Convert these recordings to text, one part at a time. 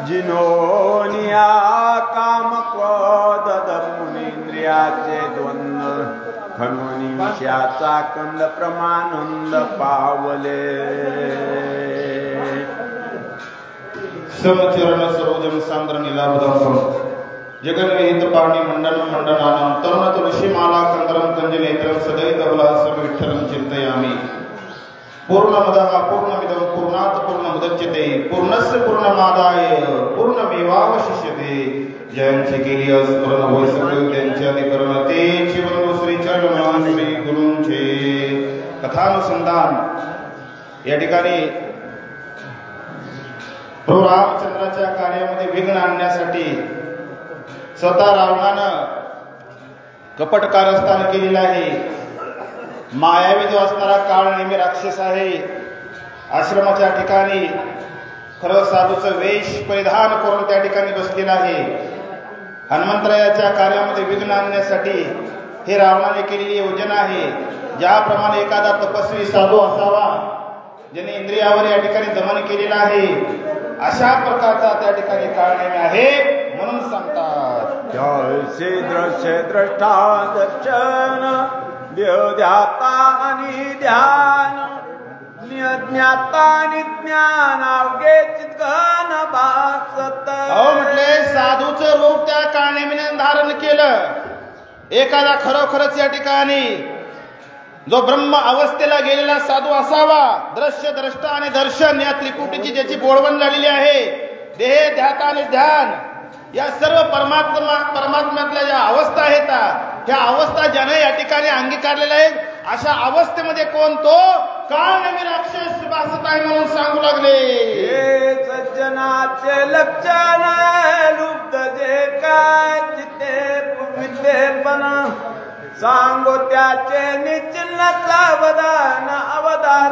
जिनोनिया काम क्रोध मुनींद्रियाचे द्वंद्व खनोनी विषयाचा कंद प्रमानंद पावले समचरण सर्वजन सांद्र नीलाभदासम जगन्विहित पाणी मंडन मंडनानं तरुण तुलसीमाला कंदरं कंजनेत्रं सदैतबलासं विठ्ठलं चिन्तयामि पूर्णमदः पूर्णमिदं पूर्णात् पूर्णमुदच्यते पूर्णस्य पूर्णमादाय पूर्णमेवावशिष्यते ज्यांची केली स्मरण होय सगळे त्यांचे अधिकरण ते जीवन श्री चरण श्री गुरूंचे कथानुसंधान या ठिकाणी प्रभू रामचंद्राच्या कार्यामध्ये विघ्न आणण्यासाठी स्वतः रावणानं कपट कारस्थान केलेलं आहे. मायावी जो असणारा काळ नेहमी राक्षस आहे. आश्रमाच्या ठिकाणी खरं साधूचं वेश परिधान करून त्या ठिकाणी बसलेला आहे. हनुमंतरायाच्या कार्यामध्ये विघ्न आणण्यासाठी हे रावणाने केलेली योजना आहे. ज्याप्रमाणे एखादा तपस्वी साधू असावा ज्याने इंद्रियावर या ठिकाणी दमन केलेलं आहे अशा प्रकारचा त्या ठिकाणी काळ नेहमी आहे म्हणून सांगतात. जैसे दृश्य द्रष्टा दर्शन ध्याता आणि ध्यान ज्ञाता आणि ज्ञान अवघे चित्तघन भासत. म्हटले साधूचं रूप त्या काळनेमीने धारण केलं. एखादा खरोखरच या ठिकाणी जो ब्रह्म अवस्थेला गेलेला साधू असावा. दृश्य द्रष्टा आणि दर्शन या त्रिपुटीची ज्याची बोळवण झालेली आहे. देह ध्याता आणि ध्यान या सर्व परमात्म्यातल्या ज्या अवस्था आहेत ह्या अवस्था ज्याने या ठिकाणी अंगीकारलेल्या आहेत अशा अवस्थेमध्ये कोण तो काळनेमी राक्षस भासत आहे म्हणून सांगू लागले. हे सज्जनाचे लक्षण लुप्त जे काय चिते पण सांगो त्याचे निश्चिन्नच अवदान अवदान.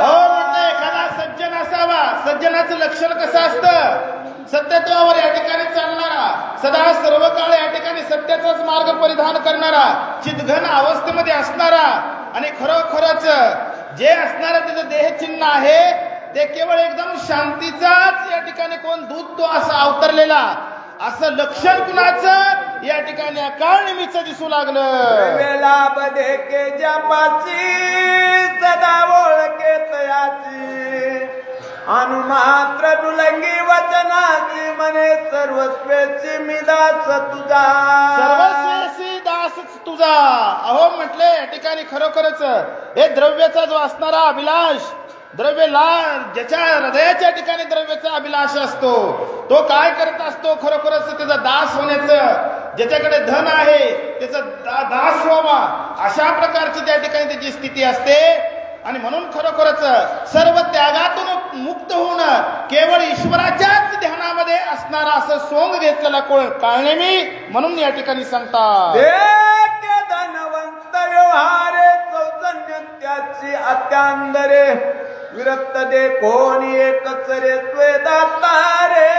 एखादा सज्जन असावा. सज्जनाचं लक्षण कसं असतं? सत्यत्वावर या ठिकाणी चालणारा, सदा सर्व काळ या ठिकाणी सत्याचाच मार्ग परिधान करणारा, चितघन अवस्थेमध्ये असणारा आणि खरोखरच जे असणारा त्याचं देहचिन्ह आहे ते केवळ एकदम शांतीचाच या ठिकाणी कोण दूत तो असा अवतरलेला असं लक्षण कुणाचं या ठिकाणी काळनेमीचं दिसू लागलं. वेला बदे के जपाची सदा ओळखे तयाची अनुमात्र दुलंगी वचनाची मने सर्वस्वेची मी दास तुझा. सर्वस्वेची दास तुझा. अहो म्हटले या ठिकाणी खरोखरच हे द्रव्याचा जो असणारा अभिलाष द्रव्यला ज्याच्या हृदयाच्या ठिकाणी द्रव्याचा अभिलाष असतो तो काय करत असतो? खरोखरच त्याचा दास होण्याचं, ज्याच्याकडे धन आहे त्याचा दास व्हावा अशा प्रकारची त्या ठिकाणी त्याची स्थिती असते. आणि म्हणून खरोखरच सर्व त्यागातून मुक्त होऊन केवळ ईश्वराच्याच ध्यानामध्ये असणारा असं सोंग घेतलेला काळनेमी म्हणून या ठिकाणी सांगतात. धनवंत व्यवहारे चौजन्य त्याची अत्यांदरे विरक्त दे कोणी एकच रे त्वेदाता रे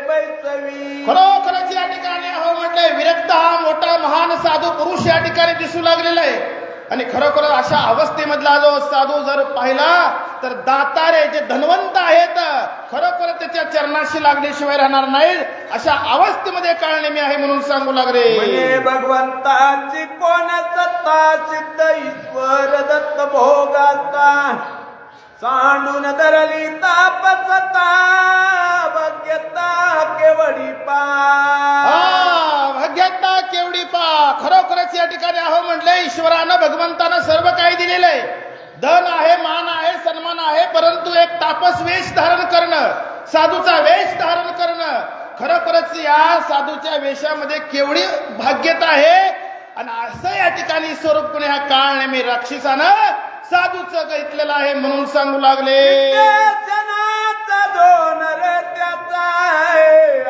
बैसवी. खरोखरच या ठिकाणी अहो म्हटलंय विरक्त हा मोठा महान साधू पुरुष या ठिकाणी दिसू लागलेला आहे. आणि खरोखर अशा अवस्थेमधला जो साधू जर पाहिला तर दातारे जे धनवंत आहेत खरोखर त्याच्या चरणाशी लागल्याशिवाय राहणार नाही अशा अवस्थेमध्ये काळनेमी आहे म्हणून सांगू लागले. भगवंताची कोण सत्ता सिद्ध ईश्वर दत्त भोगाचा सांडून धरली तापसता भग्यता केवडी पा. भग्यता केवडी पा. खरोखरच या ठिकाणी अहो म्हटले ईश्वरानं भगवंतानं सर्व काही दिलेलं आहे. धन आहे, मान आहे, सन्मान आहे, परंतु एक तापस वेश धारण करणं, साधूचा वेश धारण करणं खरोखरच या साधूच्या वेशामध्ये केवढी भाग्यता आहे. आणि असं या ठिकाणी स्वरूप ह्या काळनेमी राक्षसानं साधूचं घेतलेलं आहे म्हणून सांगू लागले.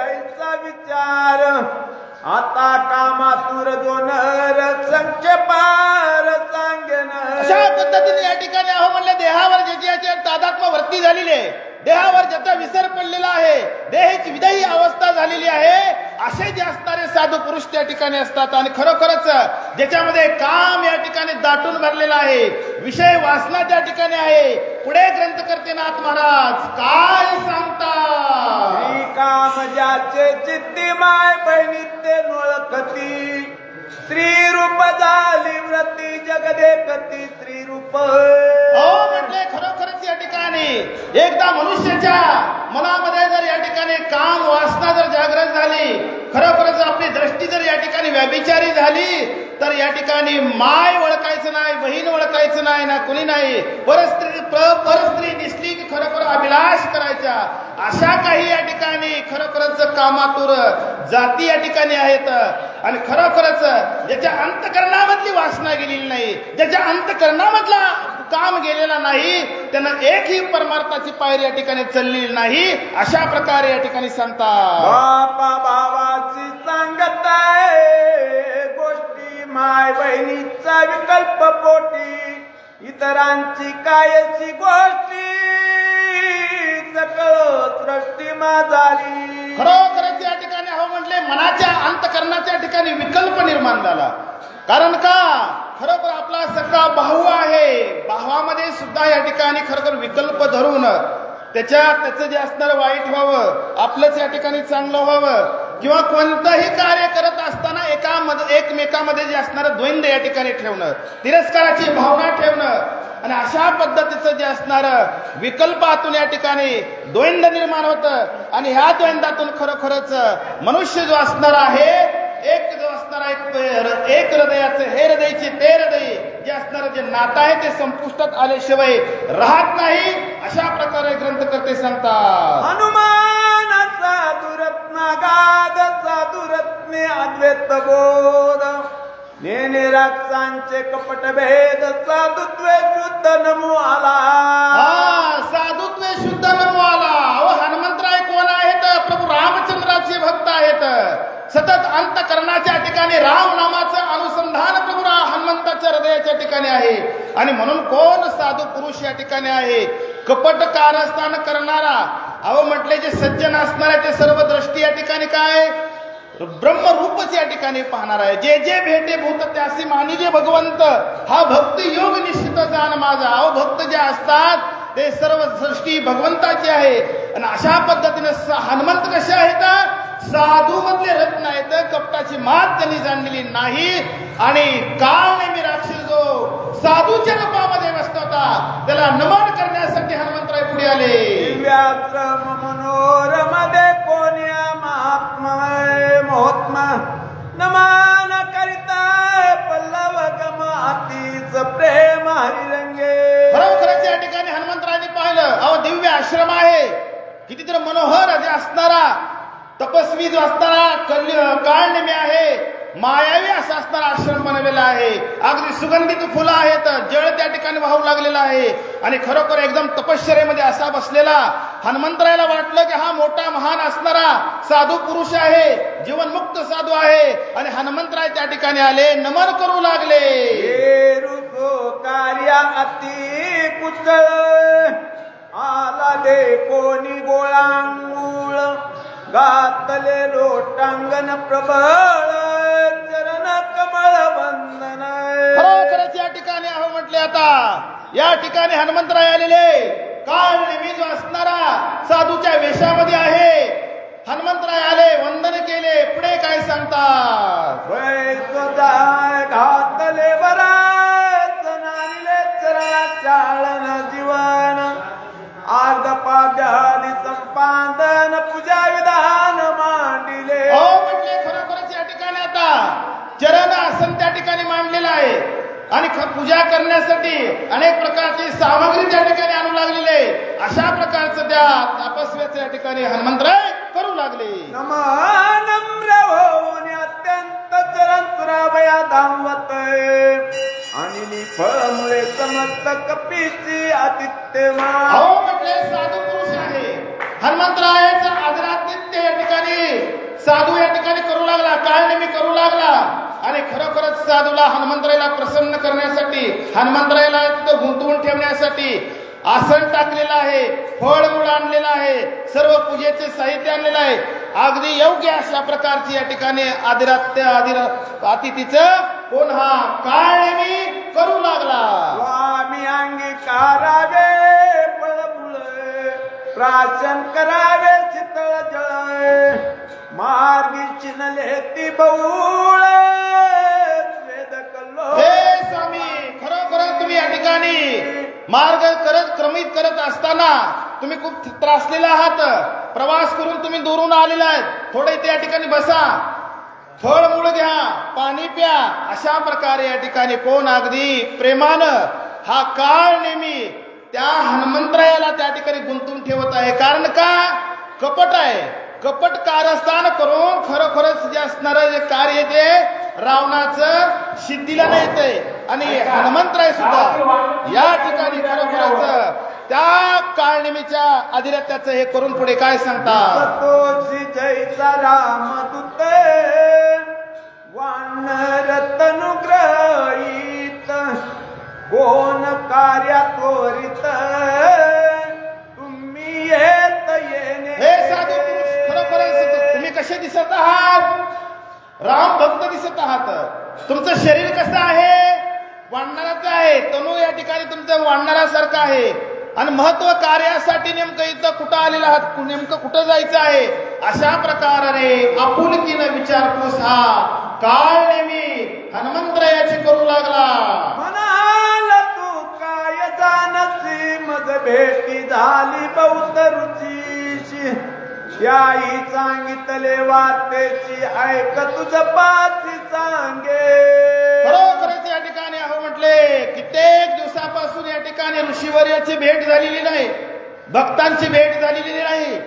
त्याचा विचार आता कामातूर दोन संक्षेपार सांगेन. अशा पद्धतीने या ठिकाणी अहो म्हणले देहावर ज्याची तादात्म्य वृत्ती झालेली आहे, देहावर ज्याचा विसर पडलेला आहे, देहाची विदायी अवस्था झालेली आहे असे जे असणारे साधू पुरुष त्या ठिकाणी असतात आणि खरोखरच ज्याच्यामध्ये काम या ठिकाणी दाटून भरलेला आहे, विषय वासना त्या ठिकाणी आहे. पुढे ग्रंथकर्ते नाथ महाराज काय सांगतात? श्री काम ज्याचे चित्ती माय बहिणी ते नोळखती, श्री रूप झाली व्रती जगदेकती श्री रूप. म्हटले खरोखरच या ठिकाणी एकदा मनुष्याच्या मनामध्ये जर या ठिकाणी काम वासना जर जागृत झाली, खरोखरच आपली दृष्टी जर या ठिकाणी व्यभिचारी झाली, तर या ठिकाणी माय ओळखायचं नाही, बहीण ओळखायचं नाही, ना कुणी नाही. परस्त्री दिसली की खरोखर अभिलाष करायचा. अशा काही या ठिकाणी खरोखरच कामातूर जाती या ठिकाणी आहेत. आणि खरोखरच ज्याच्या अंतकरणामधली वासना गेलेली नाही, ज्याच्या अंतकरणामधला काम गेलेला नाही, त्यानं एकही परमार्थाची पायरी या ठिकाणी चललेली नाही. अशा प्रकारे या ठिकाणी सांगतात. बापा भावाची सांगत आहे गोष्टी, माय बहिणीचा विकल्प पोटी, इतरांची कायची गोष्टी सकळ सृष्टी झाली. खरोखरच या ठिकाणी म्हटले मनाच्या अंतकरणाच्या ठिकाणी विकल्प निर्माण झाला. कारण का खरोखर आपला सगळा भाऊ आहे, भावामध्ये सुद्धा या ठिकाणी खरोखर विकल्प धरून त्याचं जे असणारं वाईट व्हावं, आपलंच या ठिकाणी चांगलं व्हावं, किंवा कोणतंही कार्य करत असताना एकमेकामध्ये जे असणारं द्वंद्व या ठिकाणी ठेवणं, तिरस्काराची भावना ठेवणं, आणि अशा पद्धतीचं जे असणारं विकल्पातून या ठिकाणी द्वंद्व निर्माण होतं. आणि ह्या द्वंद्वातून खरोखरच मनुष्य जो असणार आहे, जो असणारा एक हृदयाचं हे हृदयचे ते हृदय जे असणारं जे नातं आहे ते संपुष्टात आल्याशिवाय राहत नाही. अशा प्रकारे ग्रंथकर्ते सांगतात. हनुमानाचा दुरत्न गाद साधुरत्ने अद्वैत बोध, नेने राक्षांचे कपट भेद साधुत्वे शुद्ध नमो आला. साधुत्वे शुद्ध नमो आला. हनुमंतराय कोण आहेत? प्रभू रामचंद्राचे भक्त आहेत. सतत अंतकरणाच्या ठिकाणी राम नामाचं अनुसंधान प्रभू हनुमंताच्या हृदयाच्या ठिकाणी आहे. आणि म्हणून कोण साधू पुरुष या ठिकाणी आहे? कपट कारस्थान करणारा. म्हटले जे सज्जन असणार आहे ते सर्व दृष्टी या ठिकाणी काय ब्रह्मरूपच या ठिकाणी पाहणार आहे. जे जे भेटे भूत त्यासी मानी जे भगवंत, हा भक्ती योग निश्चित जाण माझा. भक्त जे असतात ते सर्व सृष्टी भगवंताची आहे. आणि अशा पद्धतीने हनुमंत कसे आहेत? साधू मधले रत्न आहेत. कपटाची मात त्यांनी जाणलेली नाही. आणि काळ नेहमी राक्षस जो साधूच्या रूपामध्ये बसत होता, त्याला नमन करण्यासाठी हनुमंतराय पुढे आले. दिव्याश्रम मनोरमध्ये कोण्या महात्मा मोहत्मा नमान करिता पल्लव गम अतीच प्रेम हरिरंगे. खरोखरच या ठिकाणी हनुमंतरायांनी पाहिलं, दिव्य आश्रम आहे, किती तर मनोहर जे असणारा, तपस्वी जो असणारा काळनेमी आहे, मायावी असा असणारा आश्रम बनवलेला आहे. अगदी सुगंधित फुलं आहेत, जळ त्या ठिकाणी वाहू लागलेला आहे. आणि खरोखर एकदम तपश्चर्येमध्ये असा बसलेला हनुमंतरायाला वाटलं की हा मोठा महान असणारा साधू पुरुष आहे, जीवनमुक्त साधू आहे. आणि हनुमंतराय त्या ठिकाणी आले, नमन करू लागले. कार्या अति कुशळ आला दे कोणी गोळांगूळ, गातले लोटांगण प्रबळ चरण कमळ वंदन. खरोखरच या ठिकाणी म्हटले आता या ठिकाणी हनुमंतराय आलेले काळ नेहमी जो असणारा साधूच्या वेशामध्ये आहे. हनुमंतराय आले, वंदन केले. पुढे काय सांगतात? घातले बराच नानिले चरणा चाळण जीवन, आर्ध पाद्याली संपादन पूजा विधान मांडिले. म्हटले खरोखरच या ठिकाणी आता चरण आसन त्या ठिकाणी मांडलेलं आहे. आणि पूजा करण्यासाठी अनेक प्रकारची सामग्री त्या ठिकाणी आणू लागलेले. अशा प्रकारचं त्या तपस्व्याच्या या ठिकाणी हनुमंतराय करू लागले. नम्र होऊन अत्यंत चरण तुरावया धावत, आणि फळमुळे समस्त कपीची आतिथ्य. म्हटले साधू पुरुष आहे, हनुमंतरायाचा आदरातिथ्य या ठिकाणी साधू या ठिकाणी करू लागला, काळ नेहमी करू लागला. आणि खरोखरच साधूला हनुमंतरायाला प्रसन्न करण्यासाठी, हनुमंतरायाला तिथं गुंतवून ठेवण्यासाठी आसन टाकलेलं आहे, फळमूळ आणलेलं आहे, सर्व पूजेचे साहित्य आणलेलं आहे. अगदी योग्य अशा प्रकारची या ठिकाणी अतिथीचं कोण हा काळ नेमी करू लागला. स्वामी अंगीकारावे फळमुळ प्राशन करावे शीतळ जळ मार्गी चिनले ती बऊळ वेद कल्लो. हे स्वामी खरोखर तुम्ही या ठिकाणी मार्ग क्रमित करत असताना तुम्ही खूप त्रासलेला आहात. प्रवास करून तुम्ही दूरून आलेला आहेत. थोडे इथे या ठिकाणी बसा, फळमूळ घ्या, पाणी प्या. अशा प्रकारे या ठिकाणी कोण अगदी प्रेमानं हा काळ नेहमी त्या हनुमंतरायाला त्या ठिकाणी गुंतवून ठेवत आहे. कारण का कपट आहे. कपट कारस्थान करून खरोखरच जे असणारं जे कार्य ते रावणाचं सिद्धीला नेते आणि हनुमंतराय सुद्धा या ठिकाणी खरोखरच त्या काळनेमीच्या अधिरथ्याचं हे करून पुढे काय सांगतात. तोची जैसा रामदूत वानर तनुग्रहीत कोण कार्या त्वरित तुम्ही येत येणे. हे साधू पुरुष खरोखरच तुम्ही कसे दिसत आहात. राम भक्त दिसत आहात. तुमचं शरीर कसं आहे. वाढणाराचं आहे. तनू या ठिकाणी तुमचं वाढणाऱ्यासारखं आहे. आणि महत्व कार्यासाठी नेमकं इथं कुठं आलेलं आहात. नेमकं कुठं जायचं आहे. अशा प्रकारे आपुलकीनं विचारपूस हा काळ नेहमी हनुमंतरायाची करू लागला. म्हणाल तू काय जाणसी मग भेटी झाली बहुत रुचीशी याई सांगितले वाटेची ऐक तुझ पाची सांगे. खरोखरच या ठिकाणी अहो म्हटले कित्येक दिवसापासून या ठिकाणी ऋषीवर्याची भेट झालेली नाही. भक्तांची भेट झालेली नाही.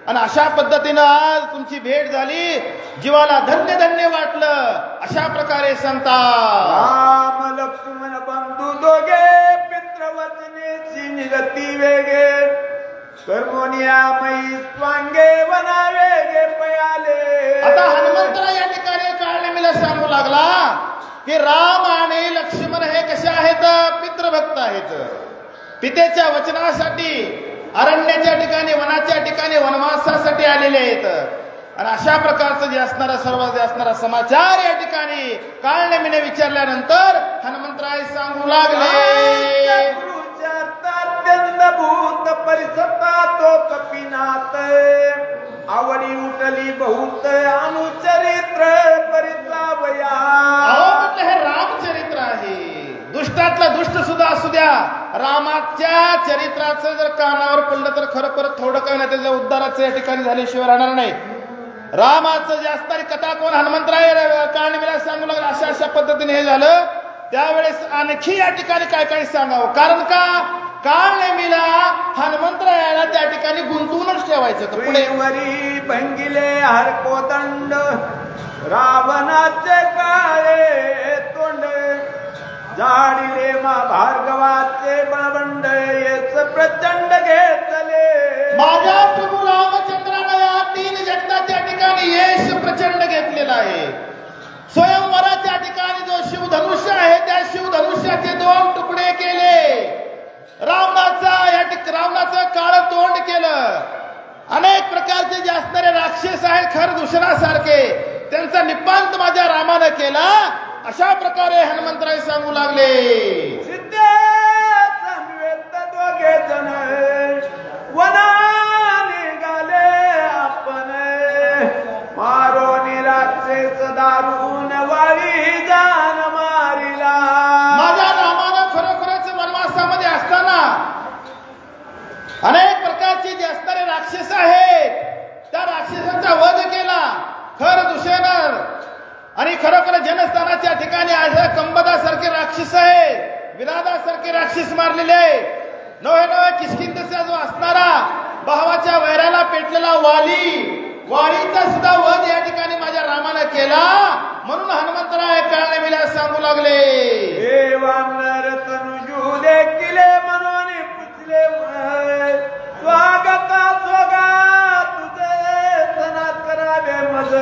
आणि अशा पद्धतीनं आज तुमची भेट झाली. जीवाला धन्य धन्य वाटलं. अशा प्रकारे सांगतात. राम लक्ष्मण बंधू दोघे पितृवचनेची निगती वेगे कर्मोनियामयी स्वांगे वना वेगे पयाले. आता हनुमंतराय या ठिकाणी काळनेमीला सांगू लागला की राम आणि लक्ष्मण हे कसे आहेत. पितृभक्त आहेत. पितेच्या वचनासाठी अरण्याच्या ठिकाणी वनाच्या ठिकाणी वनवासासाठी आलेले आहेत. आणि अशा प्रकारचं जे असणारा सर्व जे असणारा समाचार या ठिकाणी काळनेमीने विचारल्यानंतर हनुमंतराय सांगू लागले. भूत परिसता तो कपिनाथ आवडी उठली बहुत अनुचरित्र परिचावया. म्हटलं हे रामचरित्र आहे. दुष्टातला दुष्ट सुद्धा असू द्या. रामाच्या चरित्राचं जर कानावर पडलं तर खरोखर थोडं काय नाही त्याच्या उद्धाराचं या ठिकाणी झाल्याशिवाय राहणार नाही. रामाचं जे असणारी कथा कोण हनुमंतराय काळनेमीला सांगू लागला. अशा पद्धतीने हे झालं. त्यावेळेस आणखी या ठिकाणी काय काय सांगावं. कारण का काळनेमीला हनुमंतरायाला त्या ठिकाणी गुंतवूनच ठेवायचं. पुढे वरी भंगिले हरकोदंड रावणाचे काळे तोंड जाडिले मा भार्गवाचे बळबंड येच प्रचंड घेतले. माझ्या प्रभू रामचंद्राने या तीन जगताच्या ठिकाणी यश प्रचंड घेतलेला आहे. स्वयंवराच्या ठिकाणी जो शिवधनुष्य आहे त्या शिवधनुष्याचे 2 तुकडे केले. रावणाचं काळ तोंड केलं. अनेक प्रकारचे जे असणारे राक्षस आहेत खर दूषणासारखे त्यांचा निपांत माझ्या रामानं केला. अशा प्रकारे हनुमंतराय सांगू लागले. दोघे जण वना निघाले आपण मारो निराक्षस दारून वाळी जान मारिला. माझ्या रामानं खरोखरच वनवासामध्ये असताना अनेक प्रकारचे जे असणारे राक्षस आहेत त्या राक्षसांचा वध केला खर दूषण. आणि खरोखर जनस्थानाच्या ठिकाणी अशा कंबदासारखे राक्षस आहेत. विरादासारखे राक्षस मारलेले. नवे किष्किंधेचा जो असणारा भावाच्या वैराला पेटलेला वालीचा सुद्धा वध या ठिकाणी माझ्या रामानं केला. म्हणून हनुमंतराय काळनेमीला सांगू लागले. हे वानर तनुजू देखिले म्हणून पुसले स्वागता तुझे सनात करावे मज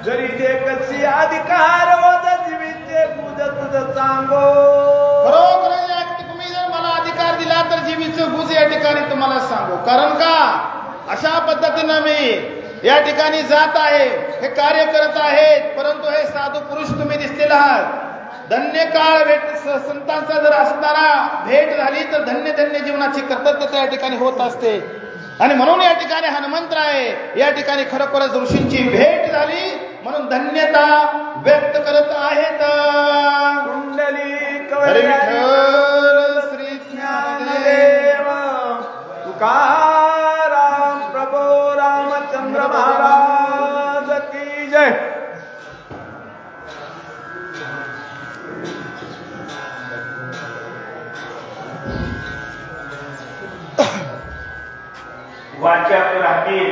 जरी देखसी अधिकार वद जीवीचे पूज तुझ सांगो. बरोबर तुम्ही जर मला अधिकार दिला तर जीवीचं गुज या ठिकाणी तुम्हाला सांगू. कारण का अशा पद्धतीनं मी या ठिकाणी जात आहे, हे कार्य करत आहेत, परंतु हे साधू पुरुष तुम्ही दिसलेला आहात. धन्य काळ भेट संतांचा जर असताना भेट झाली तर धन्य धन्य जीवनाची कर्तव्यता या ठिकाणी होत असते. आणि म्हणून या ठिकाणी हनुमंतराय या ठिकाणी खरोखरच ऋषींची भेट झाली म्हणून धन्यता व्यक्त करत आहेत. हरी विठ्ठल श्री ज्ञानदेव तुकाराम प्रभो रामचंद्र महाराज की जय. वाचक राहतील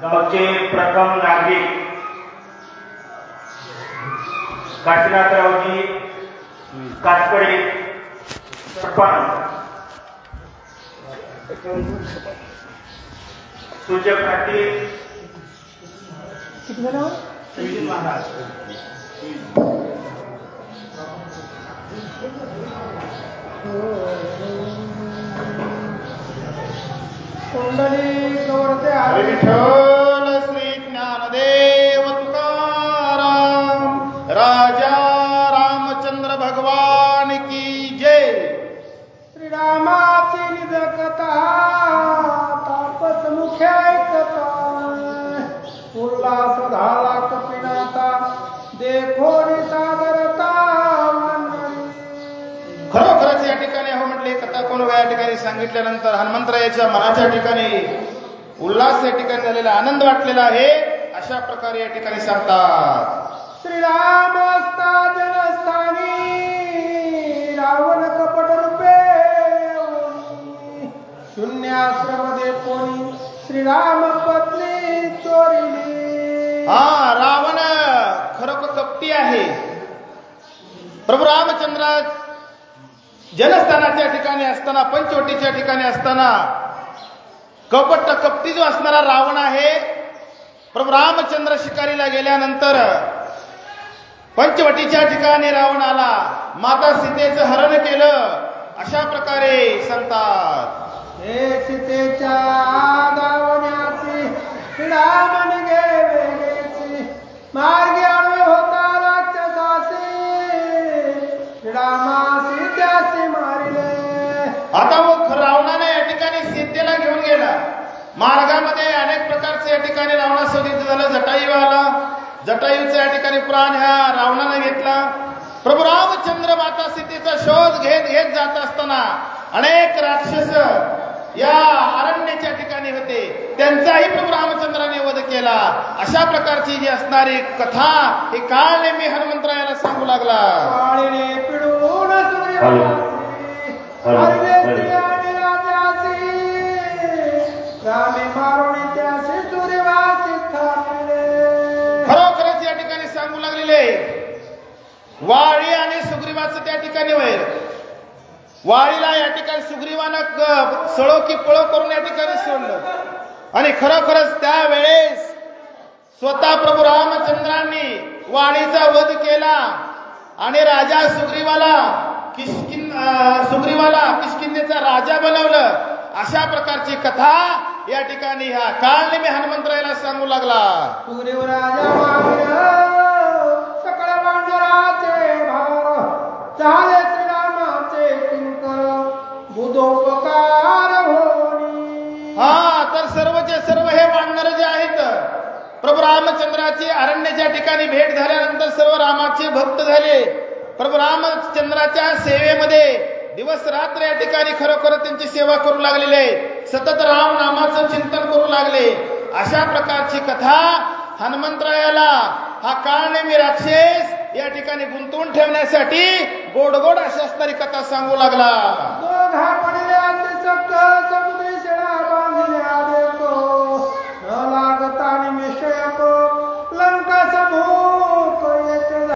गावचे प्रथम नागरिक काशीनाथरावजी काटकडे सरपंच, सूचक राहतील महाराज. हरी विठ्ठल श्री ज्ञानदेव तुकाराम राजा रामचंद्र भगवान की जय. श्रीरामाची निज कथा तापस मुख्य ऐकता उल्हास झाला कपिनाथा देखोनी सागरता. खरोखरच या ठिकाणी हो म्हटले कथा कोण या ठिकाणी सांगितल्यानंतर हनुमंतरायाच्या मनाच्या ठिकाणी उल्हास या ठिकाणी झालेला आनंद वाटलेला आहे. अशा प्रकारे या ठिकाणी सांगतात. श्रीराम असता जनस्थानी रावण कपट रूपे शून्याश्रम दे कोणी श्रीराम पत्नी चोरिली. हा रावण खरोखर कपटी आहे. प्रभू रामचंद्र जनस्थानाच्या ठिकाणी असताना पंचवटीच्या ठिकाणी असताना कपटी जो असणारा रावण आहे. प्रभू रामचंद्र शिकारीला गेल्यानंतर पंचवटीच्या ठिकाणी रावण आला, माता सीतेचं हरण केलं. अशा प्रकारे सांगतात. हे सीतेच्या दावण्याची राम निघे वेगेची मार्गी आडवे होता राक्षसासी रामासी त्यासी मारिले. आता मग रावणाने या ठिकाणी सीतेला घेऊन गेला. मार्गामध्ये अनेक प्रकारचे या ठिकाणी रावणासोबत झालं. जटायू आला, जटायूचा या ठिकाणी प्राण ह्या रावणाने घेतला. प्रभू रामचंद्र माता सीतेचा शोध घेत घेत जात असताना अनेक राक्षस या अरण्याच्या ठिकाणी होते, त्यांचाही प्रभू रामचंद्राने वध केला. अशा प्रकारची जी असणारी कथा ही काळ नेहमी हनुमंतरायाला सांगू लागला. काळीने पिळून रामे मारुणी त्यासी सूर्यवासी थांबले. खरोखरच या ठिकाणी सांगू लागलेले. वाळी आणि सुग्रीवाचं त्या ठिकाणी वैर. वाळीला या ठिकाणी सुग्रीवानं सळो की पळो करून या ठिकाणी सोडलं आणि खरोखरच त्यावेळेस स्वतः प्रभू रामचंद्रांनी वाळीचा वध केला आणि राजा सुग्रीवाला किष्किंधेचा राजा बनवलं. अशा प्रकारची कथा या ठिकाणी ह्या काळने मी हनुमंतरायाला सांगू लागला. सुग्रीव राजा मागील सकळ वानराचे भार झाले श्रीरामाचे किंकर बुधोपकार होणी. हा तर सर्वचे सर्व हे वानर जे आहेत प्रभू रामचंद्राची अरण्याच्या ठिकाणी भेट झाल्यानंतर सर्व रामाचे भक्त झाले. प्रभू रामचंद्राच्या सेवेमध्ये दिवस रात्र या ठिकाणी खरोखर त्यांची सेवा करू लागलेले, सतत राम नामाचं चिंतन करू लागले. अशा प्रकारची कथा हनुमंतरायाला हा काळनेमी राक्षस या ठिकाणी गुंतवून ठेवण्यासाठी गोड गोड अशी असणारी कथा सांगू लागला. दोघा पडले अतिशक्त